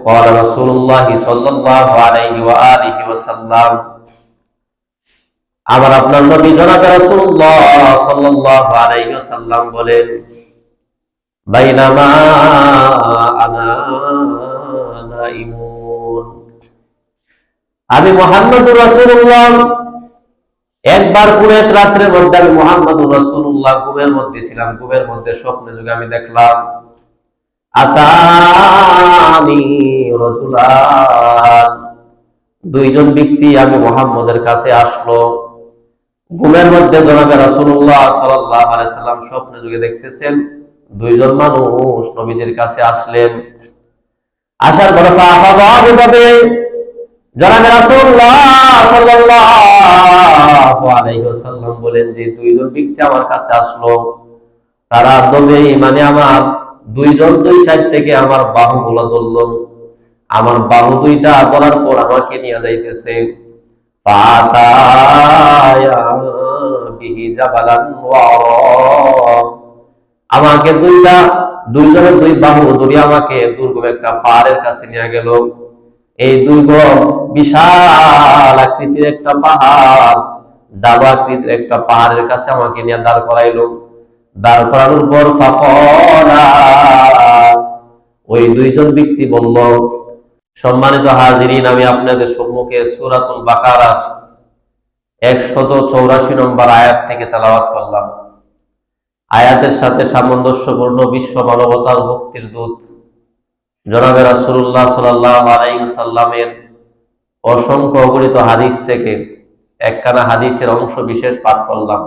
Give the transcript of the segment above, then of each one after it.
قال رسول الله صلى الله عليه وآله وسلم আমার আপনার নবী জনাব রাসূলুল্লাহ সাল্লাল্লাহু আলাইহি ওয়াসাল্লাম বলেন, বাইনামা আনা নাইমুন, আমি মুহাম্মদুর রাসূলুল্লাহ একবার পুরো এক রাত্রের মধ্যে আমি মুহাম্মদুর রাসূলুল্লাহ ঘুমের মধ্যে ছিলাম। ঘুমের মধ্যে স্বপ্নে যুগে আমি দেখলাম, আতানি রাজুলান, দুইজন ব্যক্তি আমি মুহাম্মদের কাছে আসলো। ঘুমের মধ্যে জনাব রাসূলুল্লাহ সাল্লাল্লাহু আলাইহি সাল্লাম স্বপ্নে যুগে দেখতেছেন দুইজন মানুষ নবীদের কাছে আসলেন। আসার পরে জনাব রাসূলুল্লাহ সাল্লাল্লাহু আলাইহি ওয়াসাল্লাম বলেন যে দুইজন ব্যক্তি আমার কাছে আসলো, তারা দবে মানে আমার দুইজন দুই সাইড থেকে আমার বাহু গুলো ধরল। আমার বাহু দুইটা ধরার পর আমাকে নিয়ে যাইতেছে। আমাকে দুইজনের দুই বাহু ধরে আমাকে দুর্গম একটা পাহাড়ের কাছে নিয়ে গেল। এই দুর্গম বিশাল আকৃতির একটা পাহাড়, ডাবা আকৃতির একটা পাহাড়ের কাছে আমাকে নিয়ে দাঁড় করাইলো। দাঁড় করানোর পর ওই দুইজন ব্যক্তি বলল, সম্মানিত হাজিরিন, আমি আপনাদের সম্মুখে সূরাতুল বাকারার 184 নম্বর আয়াত থেকে তেলাওয়াত করলাম। আয়াতের সাথে সামঞ্জস্যপূর্ণ বিশ্ব মানবতার মুক্তির দূত জনাবে রাসূলুল্লাহ সাল্লাল্লাহু আলাইহি ওয়াসাল্লামের অসংখ্য অগণিত হাদিস থেকে একখানা হাদিসের অংশ বিশেষ পাঠ করলাম।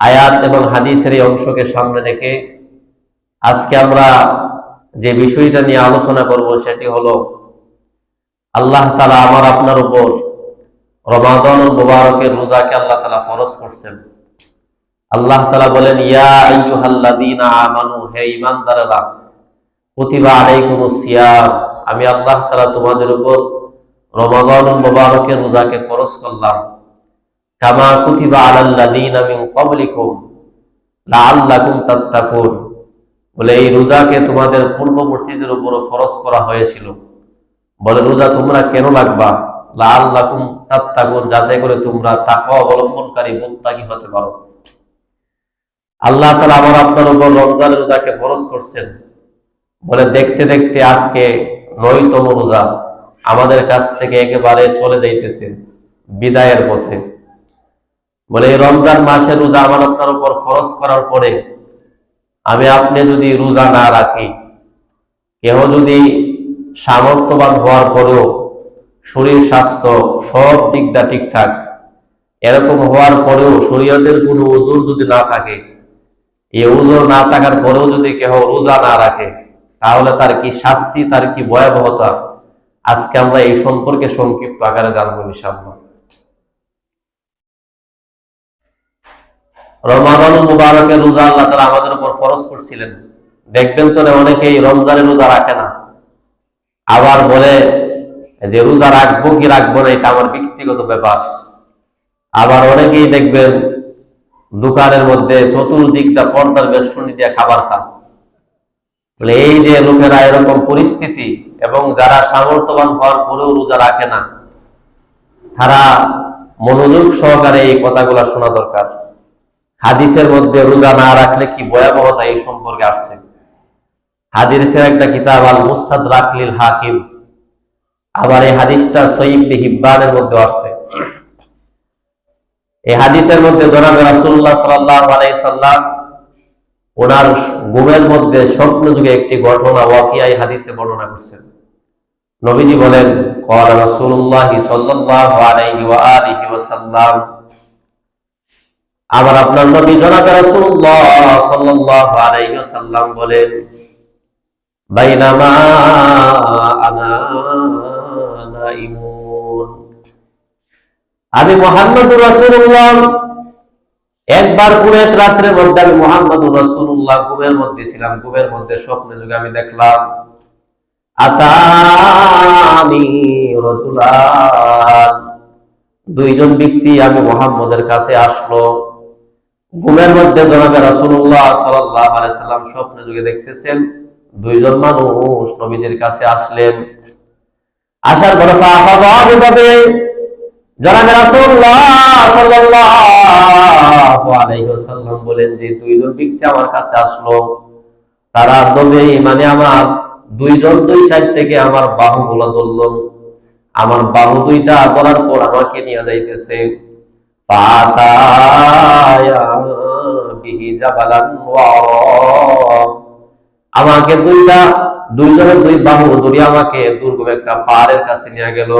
আয়াত এবং হাদিসের এই অংশকে সামনে রেখে আজকে আমরা যে বিষয়টা নিয়ে আলোচনা করব সেটি হলো, আল্লাহ তাআলা আমার আপনার উপর রমাদানুল মুবারকের রোজাকে আল্লাহ তাআলা ফরজ করছেন। আল্লাহ তাআলা বলেন, ইয়া আইয়ুহাল্লাযীনা আমানু, হে ঈমানদারেরা, কুতিবা আলাইকুমুস সিয়াম, আমি আল্লাহ তাআলা তোমাদের উপর রমাদানুল মুবারকের রোজাকে ফরজ করলাম। কামা কুতিবা আলাল্লাযীনা মিন ক্বাবলিকুম লাআল্লাকুম তাত্তাকুন, বলে এই রোজাকে তোমাদের পূর্ববর্তীদের উপর ফরজ করা হয়েছিল। বলে রোজা তোমরা কেন রাখবা? লাআল্লাকুম তাত্তাকুন, যাতে করে তোমরা তাকওয়া অবলম্বনকারী মুত্তাকি হতে পারো। আল্লাহ তাআলা আমার আপনার উপর রমজানের রোজাকে ফরজ করছেন। বলে দেখতে দেখতে আজকে 9তম রোজা আমাদের কাছ থেকে একেবারে চলে যাইতেছে বিদায়ের পথে। বলে এই রমজান মাসের রোজা আমার আপনার উপর ফরজ করার পরে আমি আপনি যদি রোজা না রাখি, কেহ যদি সামর্থ্যবান হওয়ার পরেও শরীর স্বাস্থ্য সব দিকটা ঠিকঠাক, এরকম হওয়ার পরেও শরীয়তের কোনো ওজর যদি না থাকে, এই ওজর না থাকার পরেও যদি কেহ রোজা না রাখে, তাহলে তার কি শাস্তি, তার কি ভয়াবহতা, আজকে আমরা এই সম্পর্কে সংক্ষিপ্ত আকারে জানবো ইনশাআল্লাহ। রমাদানুল মুবারকের রোজা আল্লাহ তাআলা আমাদের উপর ফরজ করছিলেন। দেখবেন তো অনেকেই রমজানের রোজা রাখে না, আবার বলে যে রোজা রাখবো কি রাখবো না এটা আমার ব্যক্তিগত ব্যাপার। আবার অনেকেই দেখবেন দোকানের মধ্যে চতুর্দিকটা পর্দার বেষ্টনী দিয়ে খাবার খান। বলে এই যে লোকেরা এরকম পরিস্থিতি, এবং যারা সামর্থ্যবান হওয়ার পরেও রোজা রাখে না, তারা মনোযোগ সহকারে এই কথাগুলো শোনা দরকার। হাদিসের মধ্যে রোজা না রাখলে কি ভয়াবহতা এই সম্পর্কে আসছে। হাদিসের একটা কিতাব আল মুস্তাদরাক লিল হাকিম, আবার এই হাদিসটা সহিহ ইবনে হিব্বানের মধ্যে আসছে। এই হাদিসের মধ্যে জনাবে রাসূলুল্লাহ সাল্লাল্লাহু আলাইহি সাল্লাম ওনার ঘুমের মধ্যে স্বপ্ন যুগে একটি ঘটনা ওয়াকিয়া এই হাদিসে বর্ণনা করছেন। নবীজি বলেন, ক্বালা রাসূলুল্লাহ সাল্লাল্লাহু আলাইহি ওয়া আলিহি ওয়াসাল্লাম, আমার আপনার নবী জনাবে রাসূলুল্লাহ সাল্লাল্লাহু আলাইহি ওয়াসাল্লাম বলেন, বাইনামা আনা নাইমুন, আমি মুহাম্মদুর রাসূলুল্লাহ একবার পুরো এক রাত্রের মধ্যে আমি মুহাম্মদুর রাসূলুল্লাহ ঘুমের মধ্যে ছিলাম। ঘুমের মধ্যে স্বপ্নে যুগে আমি দেখলাম, আতানি রাজুলান, দুইজন ব্যক্তি আমি মুহাম্মদের কাছে আসলো। ঘুমের মধ্যে জনাবে রাসূলুল্লাহ সাল্লাল্লাহু আলাইহি সাল্লাম স্বপ্নে যুগে দেখতেছেন দুইজন মানুষ নবীদের কাছে আসলেন। আসার পরে ফাআখাযাবিভাবে জনাবে রাসূলুল্লাহ সাল্লাল্লাহু আলাইহি ওয়াসাল্লাম বলেন যে দুইজন ব্যক্তি আমার কাছে আসলো, তারা দমে মানে আমার দুইজন দুই সাইড থেকে আমার বাহুগুলো ধরল, আমার বাহু দুইটা ধরার পর আমাকে নিয়ে যাইতেছে। ফাতায়া বিহি জাবালান ওয়া আমাকে দুইজনের দুই বাহু ধরে আমাকে দুর্গম একটা পাহাড়ের কাছে নিয়ে গেল।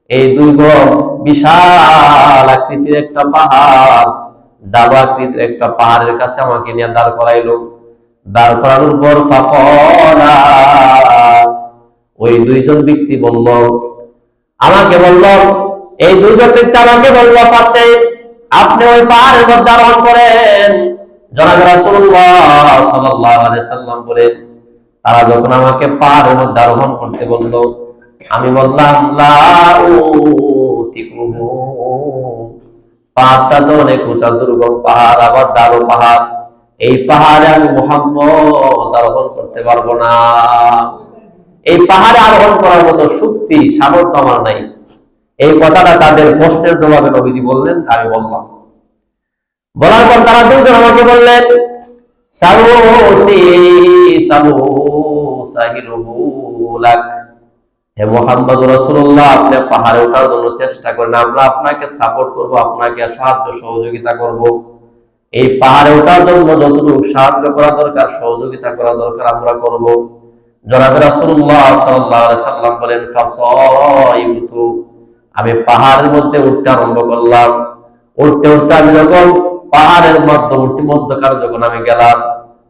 এই দুর্গম বিশাল আকৃতির একটা পাহাড়, ডাবা আকৃতির একটা পাহাড়ের কাছে আমাকে নিয়ে দাঁড় করাইলো। দাঁড় করানোর পর ফাকালা ওই দুইজন ব্যক্তি আমাকে বলল, এই দুইজন ব্যক্তি আমাকে বলল পাশে আপনি ওই পাহাড়ের মধ্যে আরোহণ করেন। জনাবে রাসূলুল্লাহ সাল্লাল্লাহু আলাইহি সাল্লাম বলেন, তারা যখন আমাকে পাহাড়ের মধ্যে আরোহণ করতে বলল, আমি বললাম লা উতিকুহু, পাহাড়টা তো অনেক উঁচা দুর্গম পাহাড়, আবার দারু পাহাড়, এই পাহাড়ে আমি মুহাম্মদ আরোহণ করতে পারবো না। এই পাহাড়ে আরোহণ করার মতো শক্তি সামর্থ্য আমার নাই। এই কথাটা তাদের প্রশ্নের জবাবে নবীজি বললেন, আমি বললাম। বলার পর তারা দুজন আমাকে বললেন, হে মুহাম্মদ রাসূলুল্লাহ, আপনি পাহাড়ে ওঠার জন্য চেষ্টা করেন, আমরা আপনাকে সাপোর্ট করব, আপনাকে সাহায্য সহযোগিতা করব। এই পাহাড়ে ওঠার জন্য যতটুকু সাহায্য করা দরকার, সহযোগিতা করা দরকার আমরা করব। জনাবে রাসূলুল্লাহ সাল্লাল্লাহু আলাইহি সাল্লাম বলেন, ফাসাইবতু, আমি পাহাড়ের মধ্যে উঠতে আরম্ভ করলাম। উঠতে উঠতে আমি যখন পাহাড়ের মধ্যকার যখন আমি গেলাম,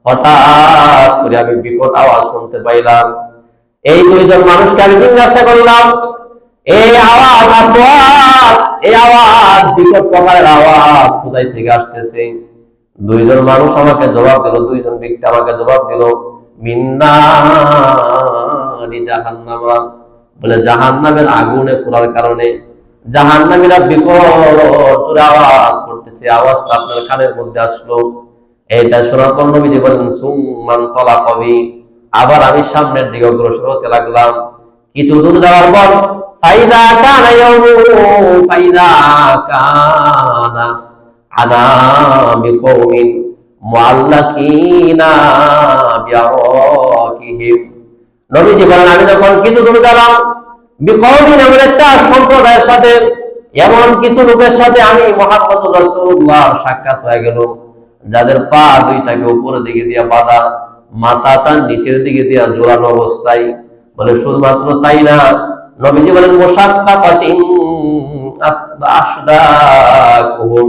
হঠাৎ করে আমি বিকট আওয়াজ শুনতে পাইলাম। এই দুইজন মানুষকে আমি জিজ্ঞাসা করলাম, এই আওয়াজ বিকট প্রকারের আওয়াজ কোথায় থেকে আসতেছে? দুইজন মানুষ আমাকে জবাব দিল, দুইজন ব্যক্তি আমাকে জবাব দিল, মিন্নারি জাহান্নামা, বলে জাহান্নামের আগুনে পোড়ার কারণে জাহান্নামীরা বিকট আওয়াজ করতেছে, আওয়াজটা আপনার কানের মধ্যে আসলো। এইটা শোনার পর নবীজি বলেন, সুম্মান তালাকাবি, আবার আমি সামনের দিকে অগ্রসর হতে লাগলাম। কিছু দূর যাওয়ার পর ফাইদা কানা আনা বিকৌমিন মুআল্লাকিনা বিআরাকিহিম, নবীজি বলেন আমি যখন কিছু দূর গেলাম, বিকৌমিন এমন একটা সম্প্রদায়ের সাথে, এমন কিছু লোকের সাথে আমি মুহাম্মদ রাসূলুল্লাহ সাক্ষাৎ হয়ে গেল, যাদের পা দুইটাকে উপরের দিকে দিয়ে বাঁধা, মাথাটা নিচের দিকে দিয়ে জোড়ানো অবস্থায়। বলে শুধুমাত্র তাই না, নবীজি বলেন মুশাক্কাকাতিন আসদাকুহুম,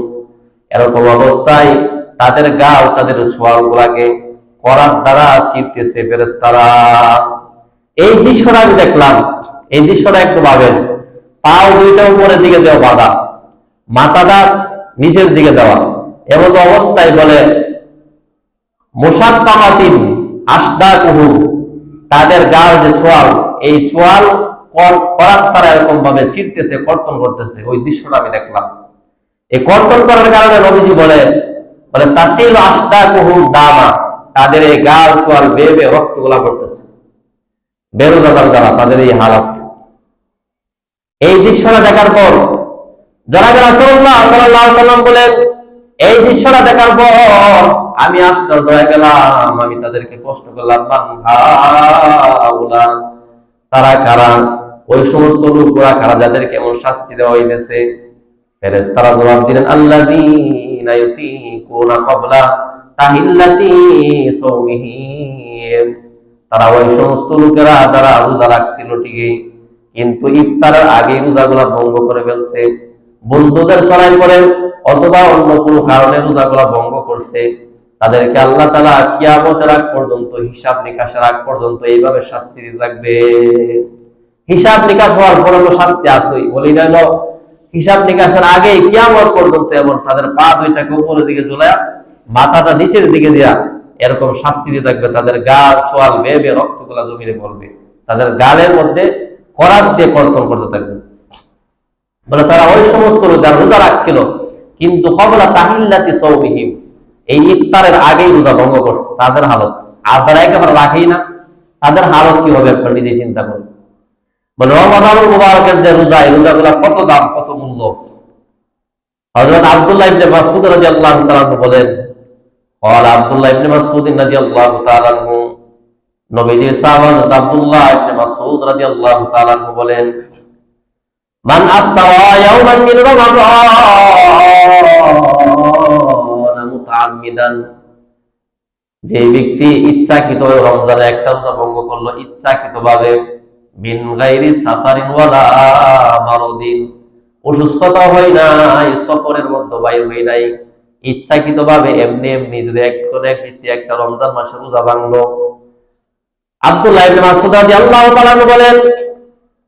এরকম অবস্থায় তাদের গাল, তাদের ছোঁয়াগুলাকে করার দ্বারা চিপতেছে ফেরেশতারা। এই দৃশ্যটা আমি দেখলাম। এই দৃশ্যটা একটু ভাবেন, পাও দুইটা উপরের দিকে দেওয়া বাঁধা, মাথাটা নিচের দিকে দেওয়া, এমন অবস্থায় বলে মুশাক্কাকাতিন আসদাকুহুম, তাদের গাল যে ছোঁয়াল, এই ছোঁয়াল করার দ্বারা এরকম ভাবে চিরতেছে, কর্তন করতেছে। ওই দৃশ্যটা আমি দেখলাম। এই কর্তন করার কারণে নবীজি বলে তাসিল আসদাকুহুম দামা, তাদের এই গাল ছোঁয়াল বেয়ে বেয়ে রক্তগুলা পড়তেছে, বেরোজাদার দ্বারা তাদের এই হালাত। এই দৃশ্যটা দেখার পর জনাবে রাসূলুল্লাহ সাল্লাল্লাহু আলাইহি ওয়াসাল্লাম বলেন, এই দৃশ্যটা দেখার পর আমি আশ্চর্য হয়ে গেলাম। আমি তাদেরকে প্রশ্ন করলাম, মান হাউলা, তারা কারা? ওই সমস্ত লোকরা কারা যাদেরকে এমন শাস্তি দেওয়া হইতেছে? ফেরেশতারা জবাব দিলেন, আল্লাযীনা ইউতিকুনা ক্বাবলা তাহিল্লাতি সাওমিহিম, তারা ওই সমস্ত লোকেরা যারা রোজা রাখছিল ঠিকই, কিন্তু ইফতারের আগে রোজাগুলা ভঙ্গ করে ফেলছে, বন্ধুদের ছড়াই পড়ে অথবা অন্য কোনো কারণে রোজাগুলা ভঙ্গ করছে, তাদেরকে আল্লাহ তাআলা কিয়ামতের আগ পর্যন্ত, হিসাব নিকাশের আগ পর্যন্ত এইভাবে শাস্তি দিতে থাকবে। হিসাব নিকাশ হওয়ার পরে তো শাস্তি আসেই, বলি না হিসাব নিকাশের আগে কিয়ামত পর্যন্ত এমন তাদের পা দুইটাকে উপরের দিকে ঝুলায়া, মাথাটা নিচের দিকে দিয়া এরকম শাস্তি দিয়ে থাকবে। তাদের গাল ছোয়াল বেয়ে বেয়ে রক্তগুলা জমিনে পড়বে, তাদের গালের মধ্যে করাত দিয়ে কর্তন করতে থাকবে। বলে তারা ওই সমস্ত রোজা রাখছিল, কিন্তু ক্বাবলা তাহিল্লাতি সাওমিহিম, এই ইফতারের আগেই রোজা ভঙ্গ করছে। তাদের হালত, আর তারা একেবারে রাখেই না, তাদের হালত কি হবে আপনার নিজেই চিন্তা করুন। বলে রমাদানুল মুবারকের যে রোজা, এই রোজাগুলা কত দাম, কত মূল্য। হযরত আব্দুল্লাহ ইবনে মাসউদ রাদিয়াল্লাহু তাআলা বলেন, قال আব্দুল্লাহ ইবনে মাসউদ রাদিয়াল্লাহু তাআলা আনহু, নবীজির সাহাবা হযরত আব্দুল্লাহ ইবনে মাসউদ রাদিয়াল্লাহু তাআলা আনহু বলেন, মান আফতারা ইয়াওমান মিন রমাদান মুতাআম্মিদান, যে ব্যক্তি ইচ্ছাকৃত রমজানের একটা রোজা ভঙ্গ করলো ইচ্ছাকৃতভাবে, বিন গায়রি সাফারিন ওয়ালা মারদিন, অসুস্থতা হয় নাই, সফরের মধ্যে বাইর হয় নাই, ইচ্ছাকৃতভাবে এমনি এমনি যদি একজন এক ব্যক্তি একটা রমজান মাসে রোজা ভাঙলো, আব্দুল্লাহ ইবনে মাসউদ রাদিয়াল্লাহু তাআলা বলেন,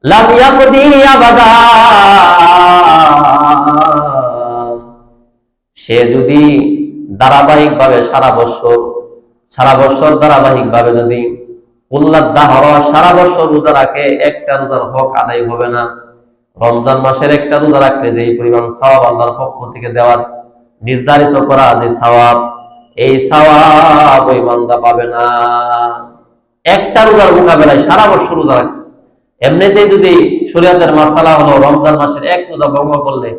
লাম ইয়াকদি আবাদা, সে যদি ধারাবাহিকভাবে সারা বছর ধারাবাহিকভাবে যদি সারা বছর রোজা রাখে, একটা রোজার হক আদায় হবে না। রমজান মাসের একটা রোজা রাখলে যে পরিমাণ সওয়াব আল্লাহর পক্ষ থেকে দেওয়ার নির্ধারিত করা যে সওয়াব, এই সওয়াব ওই বান্দা পাবে না। একটা রোজার মোকাবেলায় সারা বছর রোজা রাখছে। এমনিতেই যদি শরীয়তের মাসালা হলো রমজান মাসের এক রোজা ভঙ্গ করলে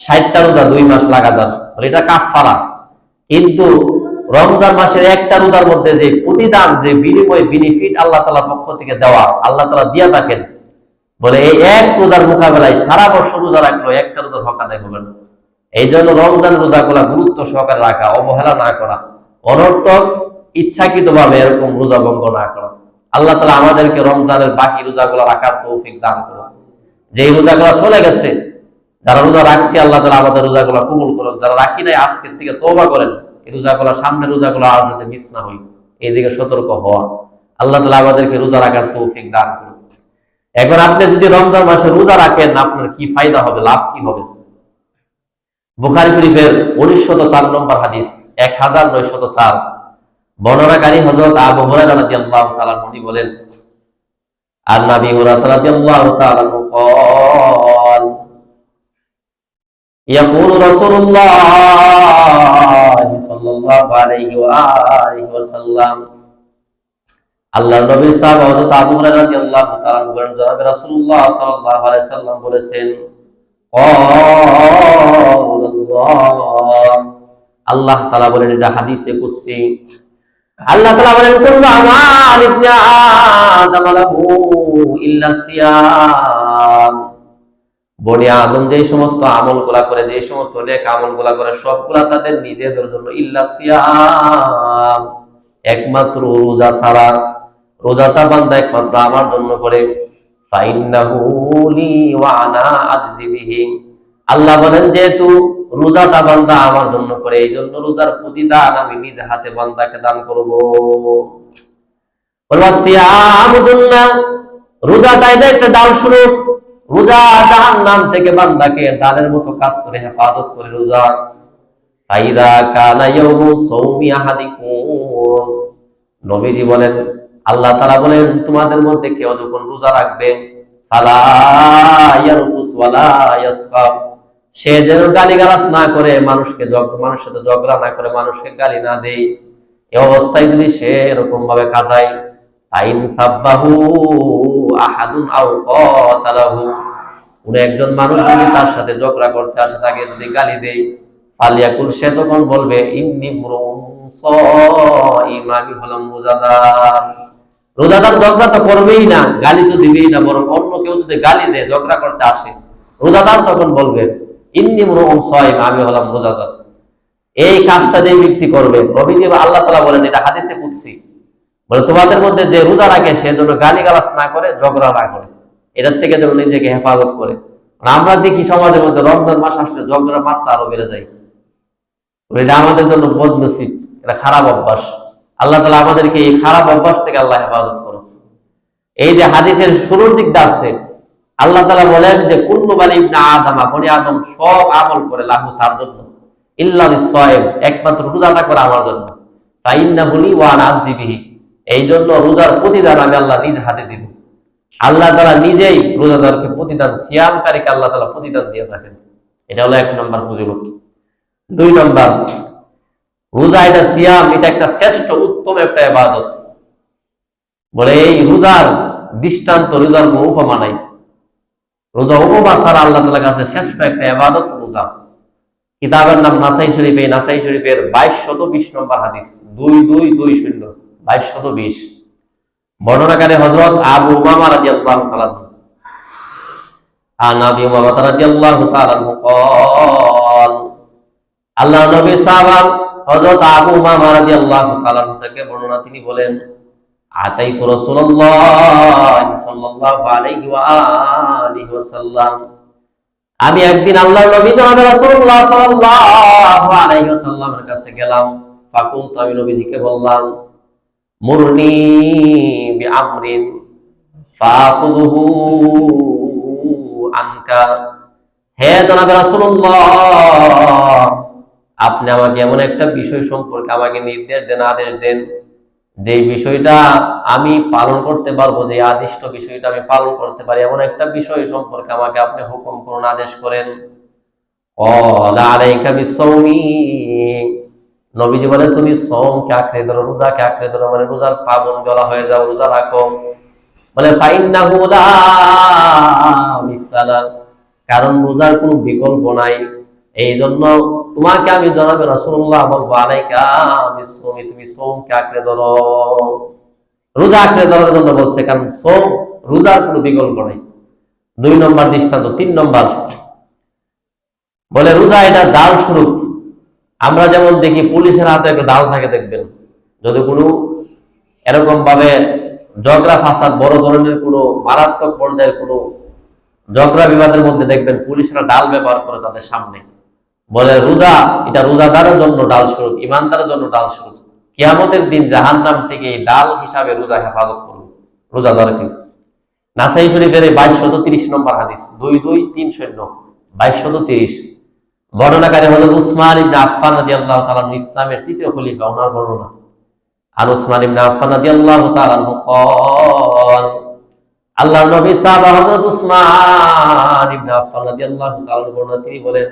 60টা রোজা 2 মাস লাগাতার, এটা কাফারা। কিন্তু রমজান মাসের একটা রোজার মধ্যে যে প্রতিদান, যে বিনিময়, বেনিফিট আল্লাহ তাআলার পক্ষ থেকে দেওয়া, আল্লাহ তাআলা দিয়া থাকেন, বলে এই এক রোজার মোকাবেলায় সারা বছর রোজা রাখলো একটা রোজার হক আদায় হবে না। এই জন্য রমজান রোজাগুলা গুরুত্ব সহকারে রাখা, অবহেলা না করা, অনর্থক ইচ্ছাকৃতভাবে এরকম রোজা ভঙ্গ না করা। আল্লাহ তাআলা আমাদেরকে রমজানের বাকি রোজাগুলো রাখার তৌফিক দান করুন। যে রোজাগুলো চলে গেছে, যারা রোজা রাখছি, আল্লাহ তাআলা আমাদের রোজাগুলো কবুল করুন। যারা রাখি নাই, আজকের থেকে তওবা করেন, এই রোজাগুলো, সামনের রোজাগুলো আর যাতে মিস না হই, এইদিকে সতর্ক হওয়া। আল্লাহ তাআলা আমাদেরকে রোজা রাখার তৌফিক দান করুন। এখন আপনি যদি রমজান মাসে রোজা রাখেন, আপনার কি ফায়দা হবে, লাভ কি হবে? বুখারী শরীফের 1904 নম্বর হাদিস, 1904, বর্ণনাকারী হযরত আবু হুরায়রা রাদিয়াল্লাহু তাআলা আনহু বলেন, আর নবী হুরায়রা রাদিয়াল্লাহু তাআলা আনহু قال يقول رسول الله صلى الله عليه وآله وسلم, আল্লাহর নবী সাহাবা হযরত আবু হুরায়রা রাদিয়াল্লাহু তাআলা আনহু বলেন, জনাবে রাসূলুল্লাহ সাল্লাল্লাহু আলাইহি ওয়াসাল্লাম বলেছেন, আল্লাহ তাআলা বলেন, এটা হাদিসে কুদসি, আল্লাহ তাআলা বলেন, কুল্লু আমাল ইবনে আদম লাহু ইল্লা সিয়াম, বনি আদম যে সমস্ত আমলগুলা করে, যে সমস্ত নেক আমলগুলা করে, সবগুলা তাদের নিজেদের জন্য, ইল্লা সিয়াম, একমাত্র রোজা ছাড়া। রোজাটা বান্দা একমাত্র আমার জন্য করে। ফাইন্নাহু লি ওয়া আনা আজজি বিহি, আল্লাহ বলেন, যেহেতু রোজাটা বান্দা আমার জন্য করে, এই জন্য রোজার প্রতিদান আমি নিজ হাতে বান্দাকে দান করব। রোজাটা এটা একটা ডাল স্বরূপ। রোজা জাহান্নাম থেকে বান্দাকে ডালের মতো কাজ করে, হেফাজত করে রোজা। ফাইদা কানা ইয়াউমু সাওমি আহাদিকুম, নবীজি বলেন, আল্লাহ তাআলা বলেন, তোমাদের মধ্যে কেউ যখন রোজা রাখবে, ফালা ইয়ারফুস ওয়ালা ইয়াসকাব, সে যেন গালিগালাজ না করে, মানুষের সাথে ঝগড়া না করে, মানুষকে গালি না দেয়। এই অবস্থায় যদি সে এরকম ভাবে কাটায়, আইন সাব্বাহু আহাদুন আও কাতালাহু, কোন একজন মানুষ যদি তার সাথে ঝগড়া করতে আসে, তাকে যদি গালি দেয়, ফালিয়াকুল, সে তখন বলবে, ইন্নী মুরউন সাইম, আমি হলাম রোজাদার। রোজাদার ঝগড়া তো করবেই না, গালি তো দিবেই না, বরং অন্য কেউ যদি গালি দেয়, ঝগড়া করতে আসে, রোজাদার তখন বলবে, ইন্নী মুরউন সাইম, আমি হলাম রোজাদার। এই কাজটা যে ব্যক্তি করবে, নবীজি আল্লাহ তাআলা বলেন, এটা হাদিসে কুদসি, বলে তোমাদের মধ্যে যে রোজা রাখে, সে যেন গালিগালাজ না করে, ঝগড়া না করে, এটার থেকে যেন নিজেকে হেফাজত করে। আমরা দেখি সমাজের মধ্যে রমজান মাস আসলে ঝগড়া মাত্রা আরো বেড়ে যায়। এটা আমাদের জন্য বদনসিব, এটা খারাপ অভ্যাস। আল্লাহ তাআলা আমাদেরকে এই খারাপ অভ্যাস থেকে আল্লাহ হেফাজত করুন। এই যে হাদিসের শুরুর দিকটা আছে, আল্লাহ তাআলা বলেন যে, কুল্লু বানি ইবনে আদম, বনি আদম সব আমল করে, লাহু, তার জন্য, ইল্লা লিস-সাইম, একমাত্র রোজাটা করে আমার জন্য। ফাইন্নাহু লি ওয়া আনা আজজি বিহি, এই জন্য রোজার প্রতিদান আমি আল্লাহ নিজ হাতে দিব। আল্লাহ তাআলা নিজেই রোজাদারকে প্রতিদান, সিয়ামকারীকে আল্লাহ তাআলা প্রতিদান দিয়ে থাকেন। এটা হলো 1 নম্বর ফজিলত। 2 নম্বর, রোজা, এটা সিয়াম, এটা একটা শ্রেষ্ঠ উত্তম একটা ইবাদত। বলে এই রোজার দৃষ্টান্ত, রোজার কোনো উপমা নাই। রোজা উপমা ছাড়া আল্লাহ তাআলার কাছে শ্রেষ্ঠ একটা ইবাদত রোজা। কিতাবের নাম নাসাই শরীফ। এই নাসাই শরীফের 2220 নম্বর হাদিস, 2220, 2220। বর্ণনাকারী হযরত আবু উমামা রাদিয়াল্লাহু তাআলা আন আবি উমামা রাদিয়াল্লাহু তাআলা قال আল্লাহ নবী সাহাবা হযরত আবু উমামা রাদিয়াল্লাহু তাআলা থেকে বর্ণনা, তিনি বলেন আতাইতু রাসূলুল্লাহ সাল্লাল্লাহু আলাইহি ওয়া আলিহি ওয়াসাল্লাম, আমি একদিন আল্লাহর নবী জনাব রাসূলুল্লাহ সাল্লাল্লাহু আলাইহি ওয়াসাল্লামের কাছে গেলাম। ফাকুলতু, আমি নবীজিকে বললাম, মুরনি বিআমরিন ফাকুযুহু আনকা, হে জনাব রাসূলুল্লাহ, আপনি আমাকে এমন একটা বিষয় সম্পর্কে আমাকে নির্দেশ দেন, আদেশ দেন, যে বিষয়টা আমি পালন করতে পারবো, যে আদিষ্ট বিষয়টা আমি পালন করতে পারি, এমন একটা বিষয় সম্পর্কে আমাকে আপনি হুকুম করুন, আদেশ করেন। ক্বালা আলাইকা বিসসাওমি, নবীজি বলেন, তুমি সওমকে আঁকড়ে ধরো, রোজাকে আঁকড়ে ধরো, মানে রোজার পাবন গলা হয়ে যাও, রোজা রাখো। বলে ফাইন্নাহু লা মিসালা, কারণ রোজার কোনো বিকল্প নাই। এই জন্য তোমাকে আমি জনাবে রাসূলুল্লাহ বলবো, আলাইকা বিসসাওমি, তুমি সওমকে আঁকড়ে ধরো, রোজা আঁকড়ে ধরার জন্য বলছে, কারণ সওম, রোজার কোনো বিকল্প নাই। 2 নম্বর দৃষ্টান্ত। 3 নম্বর বলে রোজা এটা ডাল স্বরূপ। আমরা যেমন দেখি পুলিশের হাতে একটা ডাল থাকে, দেখবেন যদি কোনো এরকম ভাবে ঝগড়া ফাসাদ, বড় ধরনের কোনো মারাত্মক পর্যায়ের কোনো ঝগড়া বিবাদের মধ্যে দেখবেন পুলিশরা ডাল ব্যবহার করে তাদের সামনে। বলে রোজা এটা রোজাদারের জন্য ডাল স্বরূপ, ইমানদারের জন্য ডাল স্বরূপ। কিয়ামতের দিন জাহান্নাম থেকে এই ডাল হিসাবে রোজা হেফাজত করবে রোজাদারকে। নাসাই শরীফের 2230 নম্বর হাদিস, 2230, 2230। বর্ণনাকারী হযরত উসমান ইবনে আফফান রাদিয়াল্লাহু তাআলা, ইসলামের 3য় খলিফা, ওনার বর্ণনা। আর উসমান ইবনে আফফান রাদিয়াল্লাহু তাআলা قال আল্লাহর নবী সাহাবা হযরত উসমান ইবনে আফফান রাদিয়াল্লাহু তাআলা বর্ণনা, তিনি বলেন,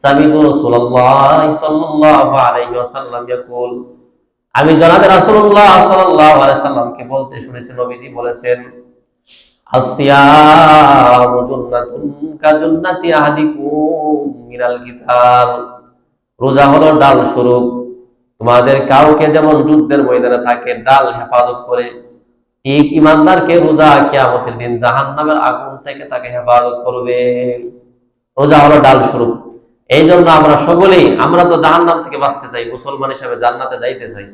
সামি'তু রাসূলুল্লাহ সাল্লাল্লাহু আলাইহি ওয়াসাল্লাম ইয়াকুল, আমি জনাবে রাসূলুল্লাহ সাল্লাল্লাহু আলাইহি ওয়াসাল্লামকে বলতে শুনেছি, নবীজি বলেছেন, আসিয়ামু জুন্নাতুন কাজুন্নাতি আহাদিকুম মিনাল কিতাল, রোজা হলো ডাল স্বরূপ। তোমাদের কাউকে যেমন যুদ্ধের ময়দানে থাকে ডাল হেফাজত করে, ঠিক ইমানদারকে রোজা কিয়ামতের দিন জাহান্নামের আগুন থেকে তাকে হেফাজত করবে। রোজা হলো ডাল স্বরূপ। এই জন্য আমরা সকলেই, আমরা তো জাহান্নাম থেকে বাঁচতে চাই, মুসলমান হিসেবে জান্নাতে যাইতে চাই,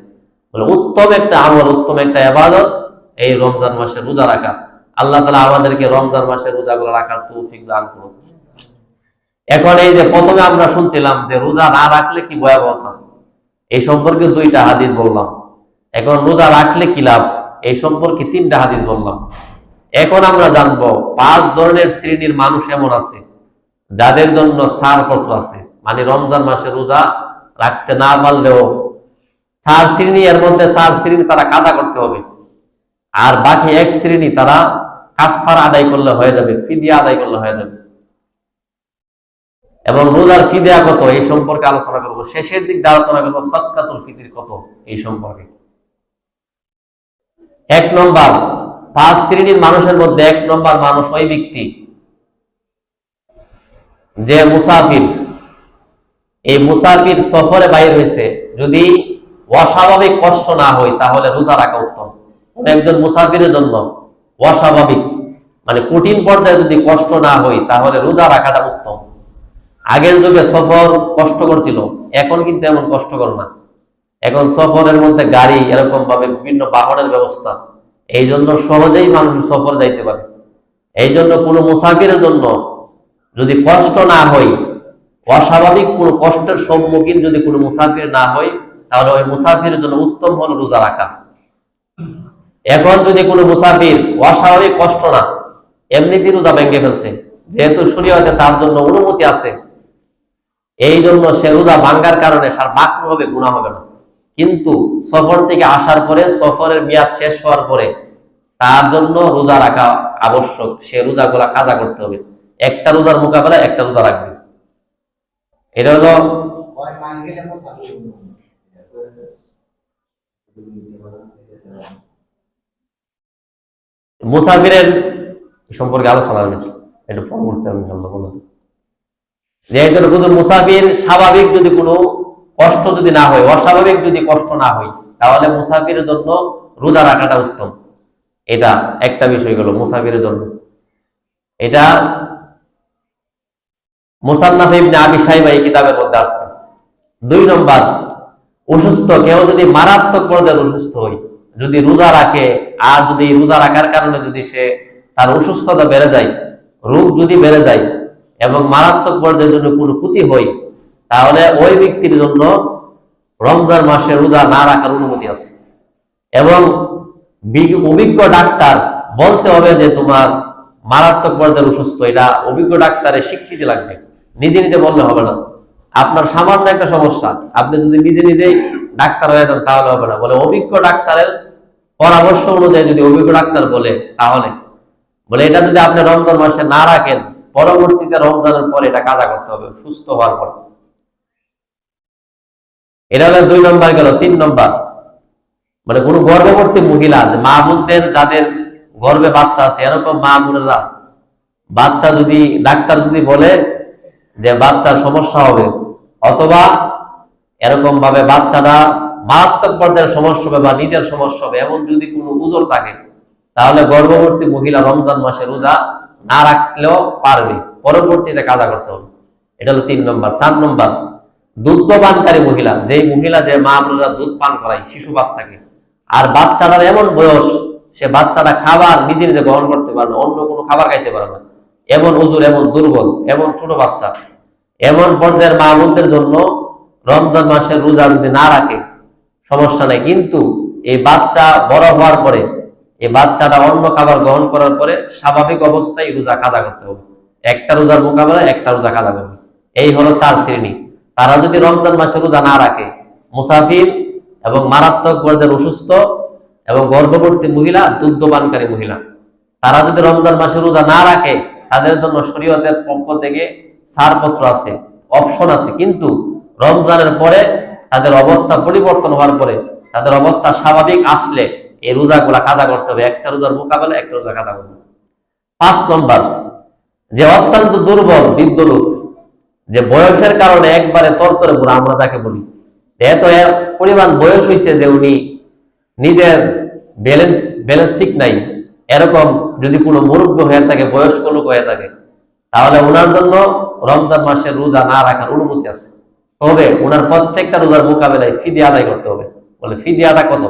বলে উত্তম একটা আমল, উত্তম একটা ইবাদত এই রমজান মাসে রোজা রাখা। আল্লাহ তাআলা আমাদেরকে রমজান মাসে রোজাগুলো রাখার তৌফিক দান করুন। এখন এই যে প্রথমে আমরা শুনছিলাম যে রোজা না রাখলে কি ভয়াবহতা, এই সম্পর্কে 2টা হাদিস বললাম। এখন রোজা রাখলে কি লাভ, এই সম্পর্কে 3টা হাদিস বললাম। এখন আমরা জানবো 5 ধরনের শ্রেণীর মানুষ এমন আছে যাদের জন্য ছাড়পত্র আছে, মানে রমজান মাসে রোজা রাখতে না পারলেও 4 শ্রেণী, এর মধ্যে 4 শ্রেণী তারা কাজা করতে হবে, আর বাকি 1 শ্রেণী তারা কাফারা আদায় করলে হয়ে যাবে, ফিদিয়া আদায় করলে হয়ে যাবে। এবং রোজার ফিদিয়া কত এই সম্পর্কে আলোচনা করবো। শেষের দিক দিয়ে আলোচনা করবো সদকাতুল ফিতর কত এই সম্পর্কে। 1 নম্বর 5 শ্রেণীর মানুষের মধ্যে 1 নম্বর মানুষ ওই ব্যক্তি যে মুসাফির। এই মুসাফির সফরে বাইর হয়েছে, যদি অস্বাভাবিক কষ্ট না হয় তাহলে রোজা রাখা উত্তম। একজন মুসাফিরের জন্য অস্বাভাবিক মানে কঠিন পর্যায়ে যদি কষ্ট না হয় তাহলে রোজা রাখাটা উত্তম। আগের যুগে সফর কষ্টকর ছিল, এখন কিন্তু এমন কষ্টকর না। এখন সফরের মধ্যে গাড়ি, এরকম ভাবে বিভিন্ন বাহনের ব্যবস্থা, এই জন্য সহজেই মানুষ সফর যাইতে পারে। এই জন্য কোনো মুসাফিরের জন্য যদি কষ্ট না হয়, অস্বাভাবিক কোনো কষ্টের সম্মুখীন যদি কোনো মুসাফির না হয়, তাহলে ওই মুসাফিরের জন্য উত্তম হলো রোজা রাখা। এখন যদি কোনো মুসাফির অস্বাভাবিক কষ্ট না, এমনিতেই রোজা ভেঙে ফেলছে, যেহেতু শরীয়তে তার জন্য অনুমতি আছে, এই জন্য সে রোজা ভাঙ্গার কারণে সার মাকরুহ হবে, গুনাহ হবে না। কিন্তু সফর থেকে আসার পরে, সফরের মেয়াদ শেষ হওয়ার পরে তার জন্য রোজা রাখা আবশ্যক, সে রোজাগুলা কাজা করতে হবে। একটা রোজার মোকাবেলায় একটা রোজা রাখবে। এটা হলো মুসাফিরের সম্পর্কে আলোচনা একটু ফোন করতে হবে বলুন যে একজন কোনো মুসাফির স্বাভাবিক যদি কোনো কষ্ট যদি না হয়, অস্বাভাবিক যদি কষ্ট না হয়, তাহলে মুসাফিরের জন্য রোজা রাখাটা উত্তম। এটা একটা বিষয় গেল মুসাফিরের জন্য। এটা মুসান্নাফ ইবনে আবি শাইবা এই কিতাবের মধ্যে আসছে। 2 নম্বর, অসুস্থ কেউ যদি মারাত্মক পর্যায়ে অসুস্থ হয়, যদি রোজা রাখে আর যদি রোজা রাখার কারণে যদি সে তার অসুস্থতা বেড়ে যায়, রোগ যদি বেড়ে যায় এবং মারাত্মক পর্যায়ে যদি কোনো ক্ষতি হয়, তাহলে ওই ব্যক্তির জন্য রমজান মাসে রোজা না রাখার অনুমতি আছে। এবং অভিজ্ঞ ডাক্তার বলতে হবে যে তোমার মারাত্মক পর্যায়ে অসুস্থ, এটা অভিজ্ঞ ডাক্তারের স্বীকৃতি লাগবে, নিজে নিজে বললে হবে না। আপনার সামান্য একটা সমস্যা, আপনি যদি নিজে নিজেই ডাক্তার হয়ে যান তাহলে হবে না, বলে অভিজ্ঞ ডাক্তারের পরামর্শ অনুযায়ী যদি অভিজ্ঞ ডাক্তার বলে তাহলে বলে এটা যদি আপনি রমজান মাসে না রাখেন, পরবর্তীতে রমজানের পরে এটা কাজা করতে হবে সুস্থ হওয়ার পর। এটা হলো 2 নম্বর গেল। 3 নম্বর, মানে কোন গর্ভবতী মহিলা, মা বোনদের যাদের গর্ভে বাচ্চা আছে, এরকম মা বোনেরা বাচ্চা যদি ডাক্তার যদি বলে যে বাচ্চার সমস্যা হবে, অথবা এরকম ভাবে বাচ্চাটা মারাত্মক পর্যায়ের সমস্যা হবে বা নিজের সমস্যা হবে, এমন যদি কোনো উজর থাকে, তাহলে গর্ভবতী মহিলা রমজান মাসে রোজা না রাখলেও পারবে, পরবর্তীতে কাজা করতে হবে। এটা হলো 3 নম্বর। 4 নম্বর, দুধ পানকারী মহিলা, যেই মহিলা যে মা বোনেরা দুধ পান করায় শিশু বাচ্চাকে, আর বাচ্চাটার এমন বয়স সে বাচ্চাটা খাবার নিজে নিজে গ্রহণ করতে পারে না, অন্য কোনো খাবার খাইতে পারে না, এমন ওজুর, এমন দুর্বল, এমন ছোট বাচ্চা, এমন পর্যায়ের মা বোনদের জন্য রমজান মাসের রোজা যদি না রাখে সমস্যা নাই, কিন্তু এই বাচ্চা বড় হওয়ার পরে, এই বাচ্চাটা অন্য খাবার গ্রহণ করার পরে স্বাভাবিক অবস্থায় রোজা কাজা করতে হবে। একটা রোজার মোকাবেলায় একটা রোজা কাজা করবে। এই হলো 4 শ্রেণী। তারা যদি রমজান মাসে রোজা না রাখে, মুসাফির এবং মারাত্মক পর্যায়ের অসুস্থ এবং গর্ভবতী মহিলা, দুগ্ধপানকারী মহিলা, তারা যদি রমজান মাসে রোজা না রাখে, তাদের জন্য শরীয়তের পক্ষ থেকে ছাড়পত্র আছে, অপশন আছে, কিন্তু রমজানের পরে তাদের অবস্থা পরিবর্তন হওয়ার পরে, তাদের অবস্থা স্বাভাবিক আসলে এই রোজাগুলা কাজা করতে হবে, একটা রোজার মোকাবেলায় একটা রোজা কাজা করতে হবে। 5 নম্বর, যে অত্যন্ত দুর্বল বৃদ্ধ লোক, যে বয়সের কারণে একবারে তরতরে বুড়া, আমরা যাকে বলি, এত এর পরিমাণ বয়স হয়েছে যে উনি নিজের ব্যালেন্স ঠিক নাই, এরকম যদি কোনো মুরব্বী হয়ে থাকে, বয়স্ক লোক হয়ে থাকে, তাহলে ওনার জন্য রমজান মাসের রোজা না রাখার অনুমতি আছে। তবে ওনার প্রত্যেকটা রোজার মোকাবেলায় ফিদিয়া আদায় করতে হবে। বলে ফিদিয়াটা কত?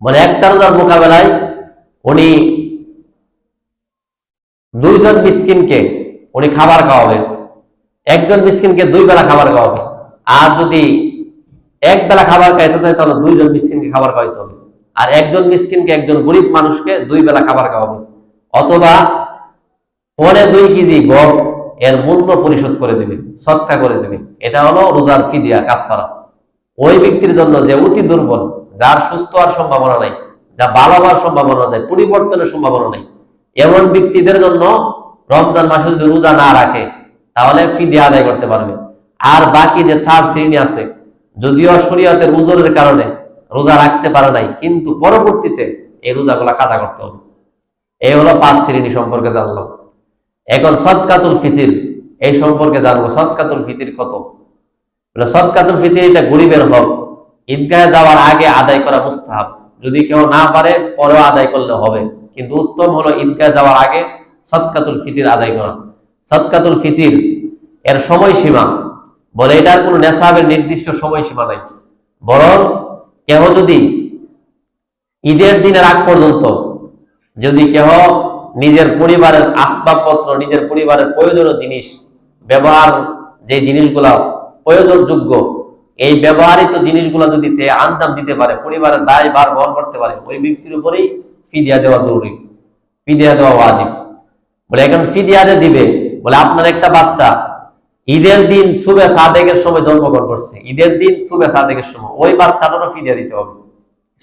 বলে একটা রোজার মোকাবেলায় উনি 2 জন মিসকিনকে উনি খাবার খাওয়াবে, একজন মিসকিনকে 2 বেলা খাবার খাওয়াবে, আর যদি 1 বেলা খাবার খাইতে চায় তাহলে 2 জন মিসকিনকে খাবার খাওয়াইতে হবে, আর একজন মিসকিনকে, একজন গরিব মানুষকে 2 বেলা খাবার খাওয়াবে, অথবা 2.5 কেজি গম এর মূল্য পরিশোধ করে দেবে, সৎকা করে দেবে। এটা হলো রোজার ফিদিয়া, কাফারা। ওই ব্যক্তির জন্য যে অতি দুর্বল, যার সুস্থ হওয়ার সম্ভাবনা নাই, যা ভালো হওয়ার সম্ভাবনা নাই, পরিবর্তনের সম্ভাবনা নাই, এমন ব্যক্তিদের জন্য রমজান মাসে যদি রোজা না রাখে তাহলে ফিদিয়া আদায় করতে পারবে। আর বাকি যে 4 শ্রেণী আছে, যদিও শরীয়তের উজরের কারণে রোজা রাখতে পারে নাই, কিন্তু পরবর্তীতে এই রোজাগুলা কাজা করতে হবে। এই হলো 5 শ্রেণী সম্পর্কে জানলাম। এখন সদকাতুল ফিতির, এই সম্পর্কে জানবো। সদকাতুল ফিতির কত? সদকাতুল ফিতির এটা গরিবের হক, ঈদগাহে যাওয়ার আগে আদায় করা মুস্তাহাব, যদি কেউ না পারে পরেও আদায় করলে হবে, কিন্তু উত্তম হলো ঈদগাহে যাওয়ার আগে সদকাতুল ফিতির আদায় করা। সদকাতুল ফিতির এর সময়সীমা, বলে এটার কোনো নেশাবের নির্দিষ্ট সময়সীমা নাই, বরং কেহ যদি ঈদের দিনের আগ পর্যন্ত যদি কেহ নিজের পরিবারের আসবাবপত্র, নিজের পরিবারের প্রয়োজনীয় জিনিস, ব্যবহার যে জিনিসগুলা প্রয়োজনযোগ্য, এই ব্যবহারিত জিনিসগুলো যদি আঞ্জাম দিতে পারে, পরিবারের দায় ভার বহন করতে পারে, ওই ব্যক্তির উপরেই ফিদিয়া দেওয়া জরুরি, ফিদিয়া দেওয়া ওয়াজিব। বলে এখন ফিদিয়া যে দিবে, বলে আপনার একটা বাচ্চা ঈদের দিন সুবে সাদেকের সময় জন্মগ্রহণ করছে, ঈদের দিন সুবে সাদেকের সময়, ওই বাচ্চাটারও ফিদিয়া দিতে হবে,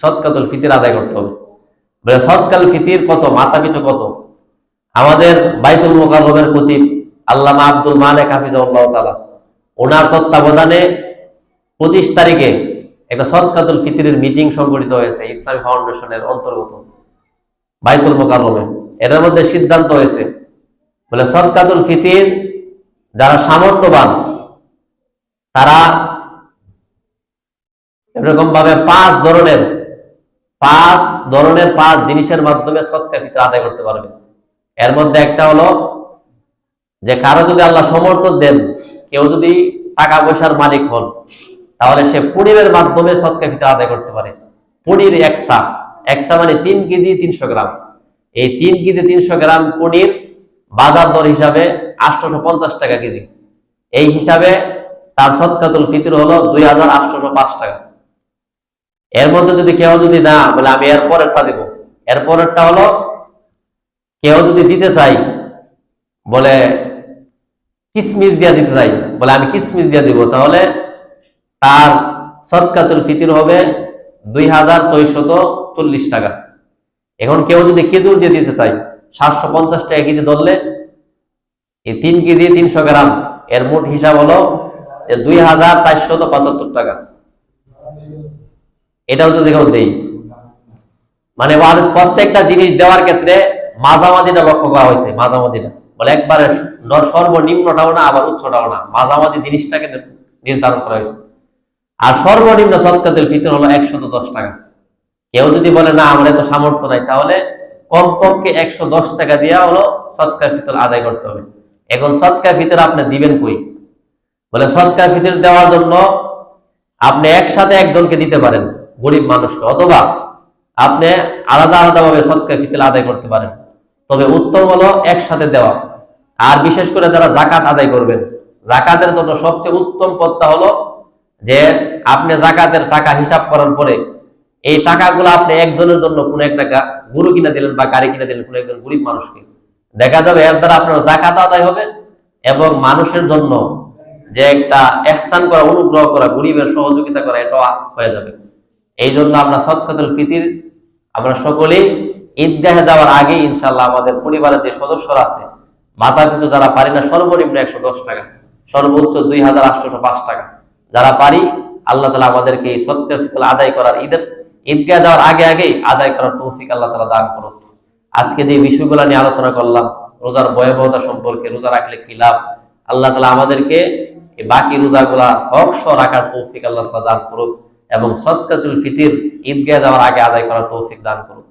সদকাতুল ফিতির আদায় করতে হবে। বলে সদকাতুল ফিতির কত? মাথা পিছু কত? আমাদের বাইতুল মুকাররমের খতিব আল্লামা আব্দুল মালেক হাফিজাহুল্লাহ তাআলা, ওনার তত্ত্বাবধানে 25 তারিখে একটা সদকাতুল ফিতিরের মিটিং সংগঠিত হয়েছে ইসলামী ফাউন্ডেশনের অন্তর্গত। বাইতুল মুকাররমে। এর মধ্যে সিদ্ধান্ত হয়েছে বলে সদকাতুল ফিতির যারা সামর্থ্যবান তারা এরকম ভাবে পাঁচ ধরনের পাঁচ জিনিসের মাধ্যমে সদকা ফিতর আদায় করতে পারবে। এর মধ্যে একটা হলো যে কারো যদি আল্লাহ সমর্থন দেন, কেউ যদি টাকা পয়সার মালিক হন, তাহলে সে পনিরের মাধ্যমে সদকা ফিতর আদায় করতে পারে। পনির একসা মানে 3 কেজি 300 গ্রাম। এই 3 কেজি 300 গ্রাম পনির বাজার দর হিসাবে 850 টাকা কেজি। এই হিসাবে তার সদকাতুল ফিতর হলো 2805 টাকা। এর মধ্যে যদি কেউ যদি না বলে আমি এর পরেরটা দেব, এর পরেরটা হলো কেউ যদি দিতে চাই বলে কিসমিস দিয়া দিতে চাই, বলে আমি কিসমিস দিয়া দিব, তাহলে তার সদকাতুল ফিতর হবে 2640 টাকা। এখন কেউ যদি খেজুর দিয়ে দিতে চাই 750 টাকা কেজি ধরলে এই 3 কেজি 300 গ্রাম এর মোট হিসাব হলো 2475 টাকা। এটাও যদি কেউ দেই, মানে প্রত্যেকটা জিনিস দেওয়ার ক্ষেত্রে মাঝামাঝিটা লক্ষ্য করা হয়েছে। মাঝামাঝিটা বলে একবারে সর্বনিম্নটাও না আবার উচ্চটাও না, মাঝামাঝি জিনিসটাকে নির্ধারণ করা হয়েছে। আর সর্বনিম্ন সদকাতুল ফিতর হলো 110 টাকা। কেউ যদি বলে না আমার এত সামর্থ্য নাই, তাহলে কমপক্ষে 110 টাকা দিয়া হলো সদকা ফিতর আদায় করতে হবে। এখন সদকা ফিতর আপনি দিবেন কই? বলে সদকা ফিতর দেওয়ার জন্য আপনি একসাথে একজনকে দিতে পারেন, গরিব মানুষকে, অথবা আপনি আলাদা আলাদা ভাবে সদকা ফিতর আদায় করতে পারেন। তবে উত্তম হলো একসাথে দেওয়া। আর বিশেষ করে যারা জাকাত আদায় করবেন, জাকাতের জন্য সবচেয়ে উত্তম পথটা হলো যে আপনি জাকাতের টাকা হিসাব করার পরে এই টাকাগুলো আপনি একজনের জন্য কোনো একটা গরু কিনে দিলেন বা গাড়ি কিনে দিলেন কোনো একজন গরিব মানুষকে, দেখা যাবে এর দ্বারা আপনার জাকাত আদায় হবে এবং মানুষের জন্য যে একটা ইহসান করা, অনুগ্রহ করা, গরিবের সহযোগিতা করা, এটাও হয়ে যাবে। এই জন্য আমরা সদকাতুল ফিতর আমরা সকলেই ঈদগাহে যাওয়ার আগে ইনশাআল্লাহ আমাদের পরিবারের যে সদস্যরা আছে মাথা পিছু যারা পারি না সর্বনিম্ন 110 টাকা, সর্বোচ্চ 2805 টাকা যারা পারি, আল্লাহ তাআলা আমাদেরকে এই সদকাতুল ফিতর আদায় করার ঈদগাহে যাওয়ার আগে আদায় করার তৌফিক আল্লাহ তাআলা দান করুন। আজকে যে বিষয়গুলো নিয়ে আলোচনা করলাম, রোজার ভয়াবহতা সম্পর্কে, রোজা রাখলে কি লাভ, আল্লাহ তাআলা আমাদেরকে এই বাকি রোজাগুলা অবশ্য রাখার তৌফিক আল্লাহ তাআলা দান করুন এবং সদকাতুল ফিতর ঈদগাহে যাওয়ার আগে আদায় করার তৌফিক দান করুন।